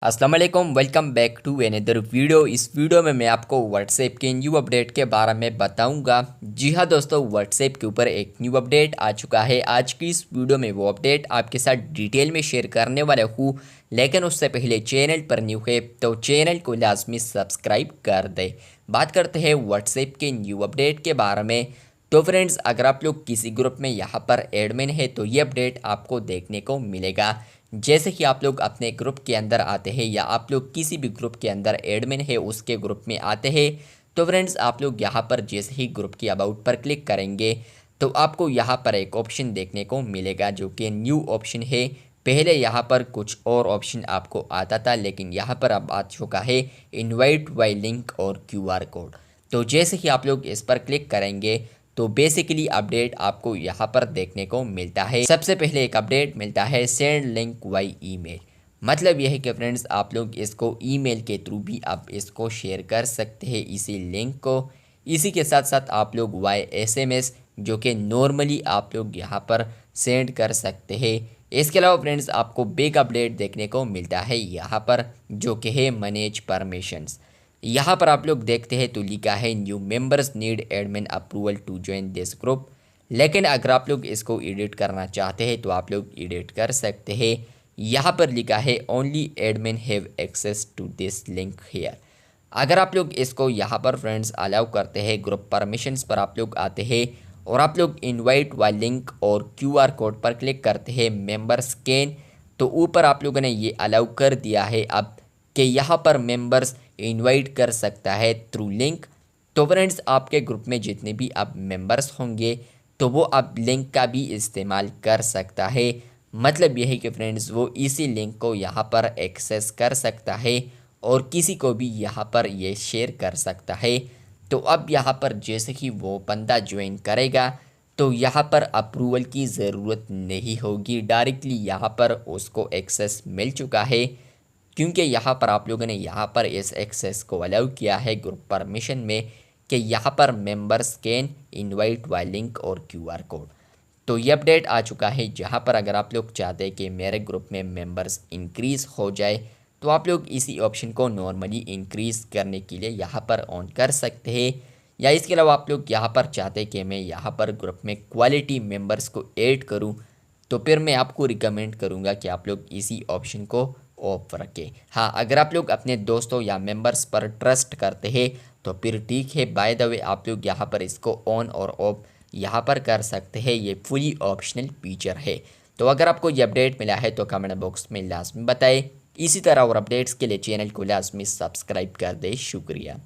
अस्सलाम वालेकुम, welcome back to another video. इस वीडियो में मैं आपको व्हाट्सएप के न्यू अपडेट के बारे में बताऊंगा। जी हाँ दोस्तों, व्हाट्सएप के ऊपर एक न्यू अपडेट आ चुका है। आज की इस वीडियो में वो अपडेट आपके साथ डिटेल में शेयर करने वाला हूँ, लेकिन उससे पहले चैनल पर न्यू है तो चैनल को लाजमी सब्सक्राइब कर दे। बात करते हैं व्हाट्सएप के न्यू अपडेट के बारे में। तो फ्रेंड्स, अगर आप लोग किसी ग्रुप में यहाँ पर एडमिन है तो ये अपडेट आपको देखने को मिलेगा। जैसे कि आप लोग अपने ग्रुप के अंदर आते हैं या आप लोग किसी भी ग्रुप के अंदर एडमिन है उसके ग्रुप में आते हैं, तो फ्रेंड्स आप लोग यहाँ पर जैसे ही ग्रुप की अबाउट पर क्लिक करेंगे तो आपको यहाँ पर एक ऑप्शन देखने को मिलेगा जो कि न्यू ऑप्शन है। पहले यहाँ पर कुछ और ऑप्शन आपको आता था, लेकिन यहाँ पर अब आ चुका है इनवाइट बाय लिंक और क्यूआर कोड। तो जैसे ही आप लोग इस पर क्लिक करेंगे तो बेसिकली अपडेट आपको यहाँ पर देखने को मिलता है। सबसे पहले एक अपडेट मिलता है सेंड लिंक वाई ईमेल। मतलब यह है कि फ्रेंड्स आप लोग इसको ईमेल के थ्रू भी आप इसको शेयर कर सकते हैं इसी लिंक को। इसी के साथ साथ आप लोग वाई एसएमएस जो कि नॉर्मली आप लोग यहाँ पर सेंड कर सकते हैं। इसके अलावा फ्रेंड्स आपको बिग अपडेट देखने को मिलता है यहाँ पर जो कि है मैनेज परमिशंस। यहाँ पर आप लोग देखते हैं तो लिखा है new members need admin approval to join this group. लेकिन अगर आप लोग इसको एडिट करना चाहते हैं तो आप लोग एडिट कर सकते हैं। यहाँ पर लिखा है only admin have access to this link here. अगर आप लोग इसको यहाँ पर फ्रेंड्स अलाउ करते हैं, ग्रुप परमिशंस पर आप लोग आते हैं और आप लोग इनवाइट व लिंक और क्यूआर कोड पर क्लिक करते हैं मेंबर स्कैन, तो ऊपर आप लोगों ने ये अलाउ कर दिया है अब कि यहाँ पर मेंबर्स इनवाइट कर सकता है थ्रू लिंक। तो फ्रेंड्स आपके ग्रुप में जितने भी अब मेंबर्स होंगे तो वो अब लिंक का भी इस्तेमाल कर सकता है। मतलब यह है कि फ्रेंड्स वो इसी लिंक को यहाँ पर एक्सेस कर सकता है और किसी को भी यहाँ पर ये शेयर कर सकता है। तो अब यहाँ पर जैसे ही वो बंदा ज्वाइन करेगा तो यहाँ पर अप्रूवल की ज़रूरत नहीं होगी, डायरेक्टली यहाँ पर उसको एक्सेस मिल चुका है, क्योंकि यहाँ पर आप लोगों ने यहाँ पर इस एक्सेस को अलाउ किया है ग्रुप परमिशन में कि यहाँ पर मेंबर स्कैन इनवाइट व लिंक और क्यूआर कोड। तो ये अपडेट आ चुका है जहाँ पर अगर आप लोग चाहते हैं कि मेरे ग्रुप में मेंबर्स इंक्रीज़ हो जाए तो आप लोग इसी ऑप्शन को नॉर्मली इंक्रीज़ करने के लिए यहाँ पर ऑन कर सकते हैं। या इसके अलावा आप लोग यहाँ पर चाहते हैं कि मैं यहाँ पर ग्रुप में क्वालिटी मेंबर्स को ऐड करूँ, तो फिर मैं आपको रिकमेंड करूँगा कि आप लोग इसी ऑप्शन को ऑफ रखें। हाँ, अगर आप लोग अपने दोस्तों या मेंबर्स पर ट्रस्ट करते हैं तो फिर ठीक है। बाय द वे आप लोग यहाँ पर इसको ऑन और ऑफ यहाँ पर कर सकते हैं, ये फुली ऑप्शनल फीचर है। तो अगर आपको ये अपडेट मिला है तो कमेंट बॉक्स में लाजमी बताएं। इसी तरह और अपडेट्स के लिए चैनल को लाजमी सब्सक्राइब कर दें। शुक्रिया।